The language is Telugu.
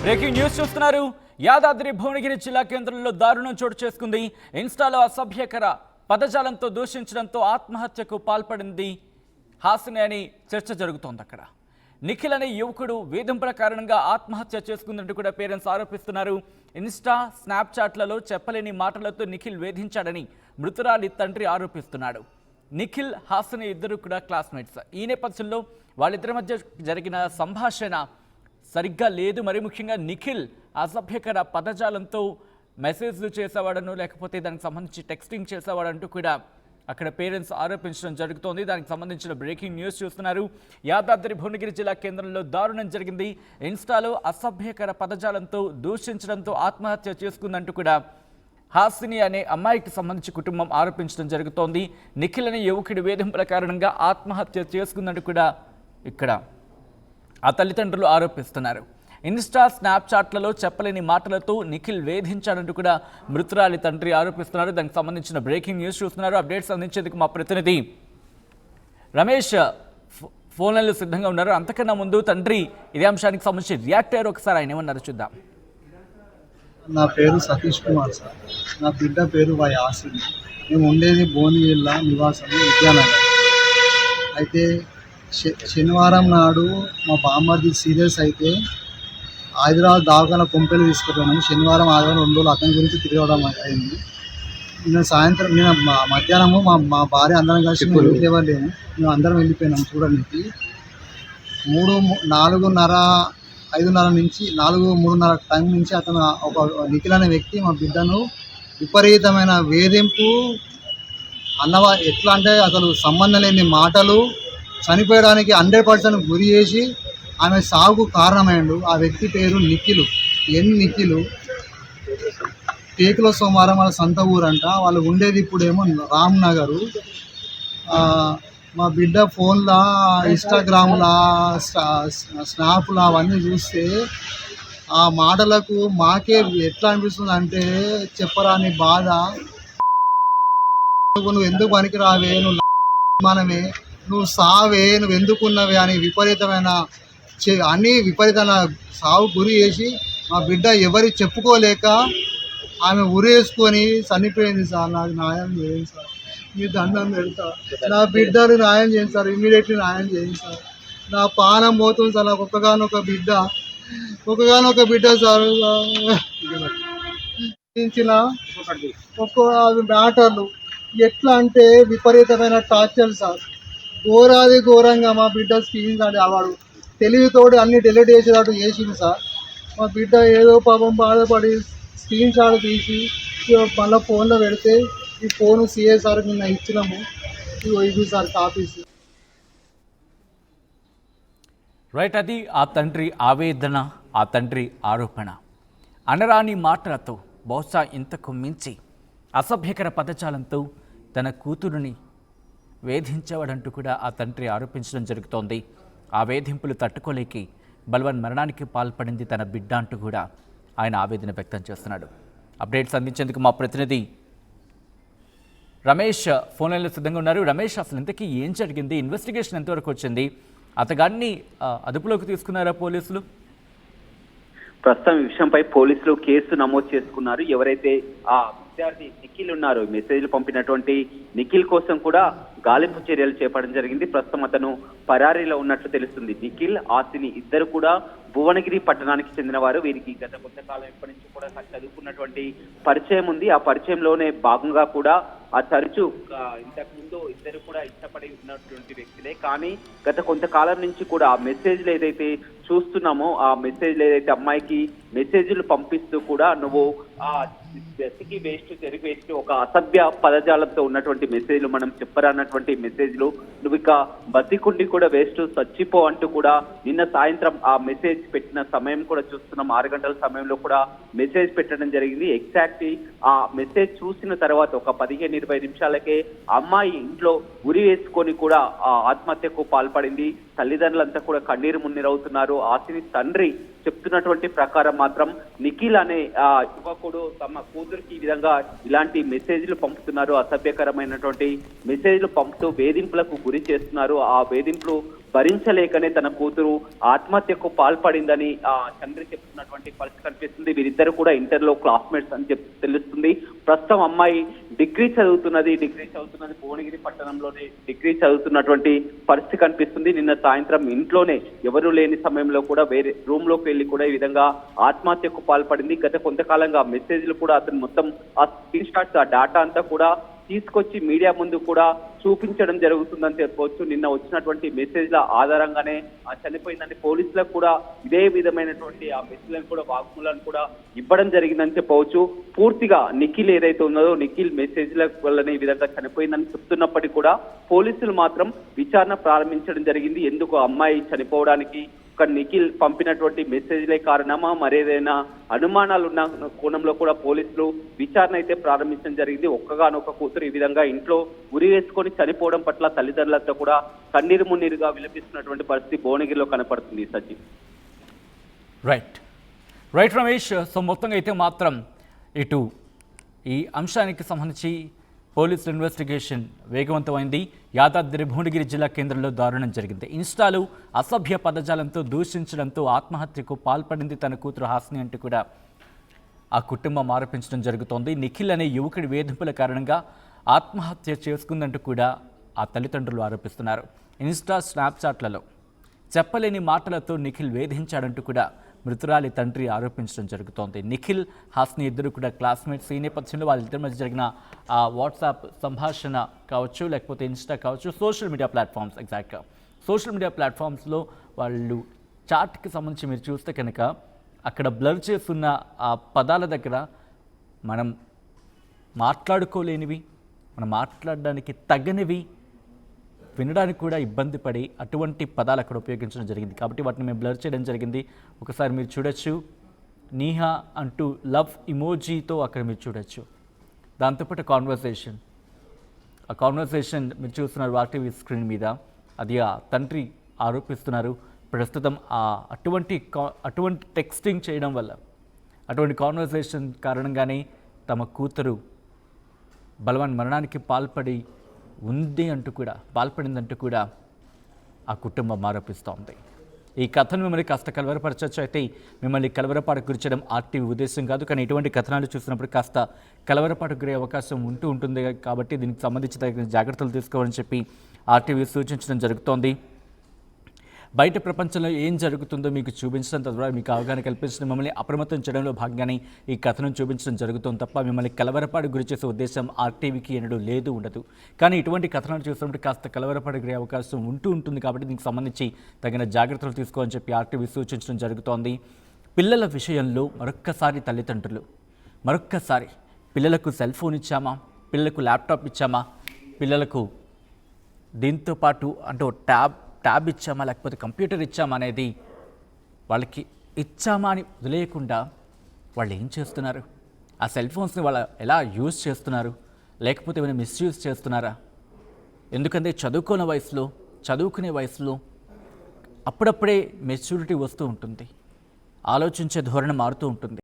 బ్రేకింగ్ న్యూస్ చూస్తున్నారు. యాదాద్రి భువనగిరి జిల్లా కేంద్రంలో దారుణం చోటు చేసుకుంది. ఇన్స్టాలో అసభ్యకర పదజాలంతో దూషించడంతో ఆత్మహత్యకు పాల్పడింది హాసిని అని చర్చ జరుగుతోంది. అక్కడ నిఖిల్ అనే యువకుడు వేధింపుల కారణంగా ఆత్మహత్య చేసుకుందంటూ కూడా పేరెంట్స్ ఆరోపిస్తున్నారు. ఇన్స్టా స్నాప్చాట్లలో చెప్పలేని మాటలతో నిఖిల్ వేధించాడని మృతురాలి తండ్రి ఆరోపిస్తున్నాడు. నిఖిల్ హాసిని ఇద్దరు కూడా క్లాస్మేట్స్. ఈ నేపథ్యంలో వాళ్ళిద్దరి మధ్య జరిగిన సంభాషణ సరిగ్గా లేదు. మరి ముఖ్యంగా నిఖిల్ అసభ్యకర పదజాలంతో మెసేజ్లు చేసేవాడను, లేకపోతే దానికి సంబంధించి టెక్స్టింగ్ చేసేవాడంటూ కూడా అక్కడ పేరెంట్స్ ఆరోపించడం జరుగుతోంది. దానికి సంబంధించిన బ్రేకింగ్ న్యూస్ చూస్తున్నారు. యాదాద్రి భువనగిరి జిల్లా కేంద్రంలో దారుణం జరిగింది. ఇన్స్టాలో అసభ్యకర పదజాలంతో దూషించడంతో ఆత్మహత్య చేసుకుందంటూ కూడా హాసిని అనే అమ్మాయికి సంబంధించి కుటుంబం ఆరోపించడం జరుగుతోంది. నిఖిల్ అనే యువకుడి వేధింపుల కారణంగా ఆత్మహత్య చేసుకుందంటూ కూడా ఇక్కడ ఆ తల్లిదండ్రులు ఆరోపిస్తున్నారు. ఇన్స్టా స్నాప్చాట్లలో చెప్పలేని మాటలతో నిఖిల్ వేధించాడంటూ కూడా మృతురాలి తండ్రి ఆరోపిస్తున్నారు. దానికి సంబంధించిన బ్రేకింగ్ న్యూస్ చూస్తున్నారు. అప్డేట్స్ అందించేందుకు మా ప్రతినిధి రమేష్ ఫోన్ లైన్లో సిద్ధంగా ఉన్నారు. అంతకన్నా ముందు తండ్రి ఇదే అంశానికి సంబంధించి రియాక్ట్ అయ్యారు. ఒకసారి ఆయన ఏమన్నారు చూద్దాం. నా పేరు సతీష్ కుమార్ సార్. నా బిడ్డ పేరు వై ఆసిని. మేము ఉండేది భువనగిరిలో నివాసం విద్యానగర్. అయితే శనివారం నాడు మా బామ్మది సీరియస్ అయితే హైదరాబాద్ దవాఖాన కొంపెలు తీసుకుపోయినాము. శనివారం ఆదివారం 2 రోజులు అతని గురించి తిరగడం అయింది. నేను మధ్యాహ్నము మా భార్య అందరం కలిసి వెళ్ళేవాళ్ళేము. మేము అందరం వెళ్ళిపోయినాము చూడడానికి. 5:30 నుంచి 4:30 టైం నుంచి అతను ఒక నిఖిల్ అనే వ్యక్తి మా బిడ్డను విపరీతమైన వేధింపు ఎట్లా అంటే అసలు సంబంధం లేని మాటలు, చనిపోయడానికి 100% గురి చేసి ఆమె సాగుకు కారణమైండు. ఆ వ్యక్తి పేరు నిఖిల్. నిఖిల్ టేకుల సోమవారం వాళ్ళ సొంత ఊరంట. వాళ్ళు ఉండేది ఇప్పుడేమో రామ్నగరు. మా బిడ్డ ఫోన్లో ఇన్స్టాగ్రామ్లా స్నాప్లా అవన్నీ చూస్తే ఆ మాటలకు మాకే ఎట్లా అనిపిస్తుంది అంటే చెప్పరాని బాధ. నువ్వు ఎందుకు పనికి రావే, నువ్వు మనమే, నువ్వు సావే, నువ్వు ఎందుకున్నవే అని విపరీతమైన విపరీతమైన సాగు గురి చేసి మా బిడ్డ ఎవరి చెప్పుకోలేక ఆమె ఉరేసుకొని చనిపోయింది సార్. నాకు న్యాయం చేయండి సార్, మీ దండం పెడతా. నా బిడ్డను న్యాయం చేయండి సార్, ఇమ్మీడియట్లీ న్యాయం చేయండి సార్. నా పానం పోతుంది సార్. నాకు ఒక్కగానొక బిడ్డ సార్. అవి మ్యాటర్లు ఎట్లా అంటే విపరీతమైన టార్చర్ సార్. ఘోరంగా మా బిడ్డ స్క్రీన్ కాదు వాడు తెలివితోడు అన్ని డెలిట్ చేసేటట్టు చేసింది సార్. మా బిడ్డ ఏదో పాపం బాధపడి స్క్రీన్ షాట్ తీసి మళ్ళీ ఫోన్లో పెడితే ఈ ఫోను సిఏసార్ నిన్న ఇచ్చినాము. ఇది సార్ కాపీస్. రైట్, అది ఆ తండ్రి ఆవేదన, ఆ తండ్రి ఆరోపణ. అనరాని మాటలతో, బహుశా ఇంతకు మించి అసభ్యకర పదజాలంతో తన కూతురుని వేధించేవాడంటూ కూడా ఆ తండ్రి ఆరోపించడం జరుగుతోంది. ఆ వేధింపులు తట్టుకోలేకి బల్వన్ మరణానికి పాల్పడింది తన బిడ్డ అంటూ కూడా ఆయన ఆవేదన వ్యక్తం చేస్తున్నాడు. అప్డేట్స్ అందించేందుకు మా ప్రతినిధి రమేష్ ఫోన్ లైన్లో సిద్ధంగా ఉన్నారు. రమేష్, అసలు ఇంతకీ ఏం జరిగింది? ఇన్వెస్టిగేషన్ ఎంతవరకు వచ్చింది? అతగాన్ని అదుపులోకి తీసుకున్నారా పోలీసులు? ప్రస్తుతం ఈ విషయంపై పోలీసులు కేసు నమోదు చేసుకున్నారు. ఎవరైతే ఆ విద్యార్థి నిఖిల్ ఉన్నారో, మెసేజ్లు పంపినటువంటి నిఖిల్ కోసం కూడా గాలింపు చర్యలు చేపట్టడం జరిగింది. ప్రస్తుతం అతను పరారీలో ఉన్నట్లు తెలుస్తుంది. నిఖిల్, హాసిని ఇద్దరు కూడా భువనగిరి పట్టణానికి చెందిన వారు. వీరికి గత కొంతకాలం ఎప్పటి నుంచి కూడా చదువుకున్నటువంటి పరిచయం ఉంది. ఆ పరిచయంలోనే భాగంగా కూడా ఆ తరచు ఇంతకు ముందు ఇద్దరు కూడా ఇష్టపడి ఉన్నటువంటి వ్యక్తులే. కానీ గత కొంతకాలం నుంచి కూడా ఆ మెసేజ్లు ఏదైతే చూస్తున్నామో, ఆ మెసేజ్లు ఏదైతే అమ్మాయికి మెసేజ్లు పంపిస్తూ కూడా నువ్వు ఆ వెతికి వేస్ట్, చెరి వేస్ట్, ఒక అసభ్య పదజాలంతో ఉన్నటువంటి మెసేజ్లు, మనం చెప్పరానటువంటి మెసేజ్లు, నువ్వు ఇక బతికుండి కూడా వేస్ట్, చచ్చిపో అంటూ కూడా నిన్న సాయంత్రం ఆ మెసేజ్ పెట్టిన సమయం కూడా చూస్తున్నాం. 6 గంటల సమయంలో కూడా మెసేజ్ పెట్టడం జరిగింది. ఎగ్జాక్ట్లీ ఆ మెసేజ్ చూసిన తర్వాత ఒక 15-20 నిమిషాలకే అమ్మాయి ఇంట్లో ఉరి వేసుకొని కూడా ఆ ఆత్మహత్యకు పాల్పడింది. తల్లిదండ్రులంతా కూడా కన్నీరు మున్నీరవుతున్నారు. ఆసిని తండ్రి చెప్తున్నటువంటి ప్రకారం మాత్రం నిఖిల్ అనే యువకుడు తమ కూతురికి ఈ విధంగా ఇలాంటి మెసేజ్లు పంపుతున్నారు. అసభ్యకరమైనటువంటి మెసేజ్లు పంపుతూ వేధింపులకు గురి చేస్తున్నారు. ఆ వేధింపులు భరించలేకనే తన కూతురు ఆత్మహత్యకు పాల్పడిందని తండ్రి చెప్తున్నటువంటి పరిస్థితి కనిపిస్తుంది. వీరిద్దరు కూడా ఇంటర్లో క్లాస్మేట్స్ అని తెలుస్తుంది. ప్రస్తుతం అమ్మాయి డిగ్రీ చదువుతున్నది భువనగిరి పట్టణంలోనే డిగ్రీ చదువుతున్నటువంటి పరిస్థితి కనిపిస్తుంది. నిన్న సాయంత్రం ఇంట్లోనే ఎవరు లేని సమయంలో కూడా వేరే రూమ్ లోకి వెళ్ళి కూడా ఈ విధంగా ఆత్మహత్యకు పాల్పడింది. గత కొంతకాలంగా మెసేజ్లు కూడా అతను మొత్తం ఆ స్క్రీన్ షాట్స్, ఆ డేటా అంతా కూడా తీసుకొచ్చి మీడియా ముందు కూడా చూపించడం జరుగుతుందని చెప్పవచ్చు. నిన్న వచ్చినటువంటి మెసేజ్ల ఆధారంగానే చనిపోయిందని పోలీసులకు కూడా ఇదే విధమైనటువంటి ఆ మెసేజ్లను కూడా వాగ్మూలాన్ని కూడా ఇవ్వడం జరిగిందని చెప్పవచ్చు. పూర్తిగా నిఖిల్ ఏదైతే ఉన్నదో నిఖిల్ మెసేజ్ల వల్లనే ఈ విధంగా చనిపోయిందని చెప్తున్నప్పటికీ కూడా పోలీసులు మాత్రం విచారణ ప్రారంభించడం జరిగింది. ఎందుకు అమ్మాయి చనిపోవడానికి ఒక నిఖిల్ పంపినటువంటి మెసేజ్లే కారణమా, మరేదైనా అనుమానాలు ఉన్న కోణంలో కూడా పోలీసులు విచారణ అయితే ప్రారంభించడం జరిగింది. ఒక్కగానొక్క కూతురు ఈ విధంగా ఇంట్లో ఉరి వేసుకొని చనిపోవడం పట్ల తల్లిదండ్రులతో కూడా కన్నీరు మున్నీరుగా విలపిస్తున్నటువంటి పరిస్థితి భువనగిరిలో కనపడుతుంది. సచిన్. రైట్ రమేష్. సో మొత్తంగా అయితే మాత్రం ఇటు ఈ అంశానికి సంబంధించి పోలీసుల ఇన్వెస్టిగేషన్ వేగవంతమైంది. యాదాద్రి భువనగిరి జిల్లా కేంద్రంలో దారుణం జరిగింది. ఇన్స్టాలో అసభ్య పదజాలంతో దూషించడంతో ఆత్మహత్యకు పాల్పడింది తన కూతురు హాసిని అంటూ కూడా ఆ కుటుంబం ఆరోపించడం జరుగుతోంది. నిఖిల్ అనే యువకుడి వేధింపుల కారణంగా ఆత్మహత్య చేసుకుందంటూ కూడా ఆ తల్లిదండ్రులు ఆరోపిస్తున్నారు. ఇన్స్టా, స్నాప్చాట్లలో చెప్పలేని మాటలతో నిఖిల్ వేధించాడంటూ కూడా మృతురాలి తండ్రి ఆరోపించడం జరుగుతోంది. నిఖిల్, హాస్ని ఇద్దరు కూడా క్లాస్మేట్స్. ఈ నేపథ్యంలో వాళ్ళిద్దరి మధ్య జరిగిన ఆ వాట్సాప్ సంభాషణ కావచ్చు, లేకపోతే ఇన్స్టా కావచ్చు, సోషల్ మీడియా ప్లాట్ఫామ్స్, ఎగ్జాక్ట్గా సోషల్ మీడియా ప్లాట్ఫామ్స్లో వాళ్ళు చాట్కి సంబంధించి మీరు చూస్తే కనుక అక్కడ బ్లర్ చేస్తున్న ఆ పదాల దగ్గర మనం మాట్లాడుకోలేనివి, మనం మాట్లాడడానికి తగ్గనివి, వినడానికి కూడా ఇబ్బంది పడి అటువంటి పదాలు అక్కడ ఉపయోగించడం జరిగింది. కాబట్టి వాటిని మేము బ్లర్ చేయడం జరిగింది. ఒకసారి మీరు చూడొచ్చు, నీహా అంటూ లవ్ ఇమోజీతో అక్కడ మీరు చూడొచ్చు. దాంతోపాటు ఆ కాన్వర్సేషన్ మీరు చూస్తున్నారు వాటీవీ స్క్రీన్ మీద. అది ఆ తండ్రి ఆరోపిస్తున్నారు. ప్రస్తుతం అటువంటి టెక్స్టింగ్ చేయడం వల్ల, అటువంటి కాన్వర్సేషన్ కారణంగానే తమ కూతురు బలవన్ మరణానికి పాల్పడిందంటూ కూడా ఆ కుటుంబం ఆరోపిస్తోంది. ఈ కథను మిమ్మల్ని కాస్త కలవరపరచచ్చు. అయితే మిమ్మల్ని కలవరపాటుకు గురించడం ఆర్టీవీ ఉద్దేశం కాదు. కానీ ఇటువంటి కథనాలు చూసినప్పుడు కాస్త కలవరపాటుకు గురే అవకాశం ఉంటుంది. కాబట్టి దీనికి సంబంధించి తగిన జాగ్రత్తలు తీసుకోవాలని చెప్పి ఆర్టీవీ సూచించడం జరుగుతోంది. బయట ప్రపంచంలో ఏం జరుగుతుందో మీకు చూపించడం, తద్వారా మీకు అవగాహన కల్పించడం, మిమ్మల్ని అప్రమత్తం చేయడంలో భాగంగానే ఈ కథనం చూపించడం జరుగుతుంది తప్ప మిమ్మల్ని కలవరపాటు గురి చేసే ఉద్దేశం ఆర్టీవీకి ఎన్నడూ ఉండదు. కానీ ఇటువంటి కథనాలు చూసినప్పుడు కాస్త కలవరపాటు గురే అవకాశం ఉంటుంది. కాబట్టి దీనికి సంబంధించి తగిన జాగ్రత్తలు తీసుకోవాలని చెప్పి ఆర్టీవీ సూచించడం జరుగుతోంది. పిల్లల విషయంలో మరొక్కసారి పిల్లలకు సెల్ ఫోన్ ఇచ్చామా, పిల్లలకు ల్యాప్టాప్ ఇచ్చామా, పిల్లలకు దీంతో పాటు అంటే ట్యాబ్ ఇచ్చామా, లేకపోతే కంప్యూటర్ ఇచ్చామా అనేది వాళ్ళకి ఇచ్చామా అని వదిలేయకుండా వాళ్ళు ఏం చేస్తున్నారు, ఆ సెల్ ఫోన్స్ని వాళ్ళు ఎలా యూజ్ చేస్తున్నారు, లేకపోతే ఏమైనా మిస్యూజ్ చేస్తున్నారా? ఎందుకంటే చదువుకునే వయసులో అప్పుడప్పుడే మెచ్యూరిటీ వస్తూ ఉంటుంది, ఆలోచించే ధోరణి మారుతూ ఉంటుంది.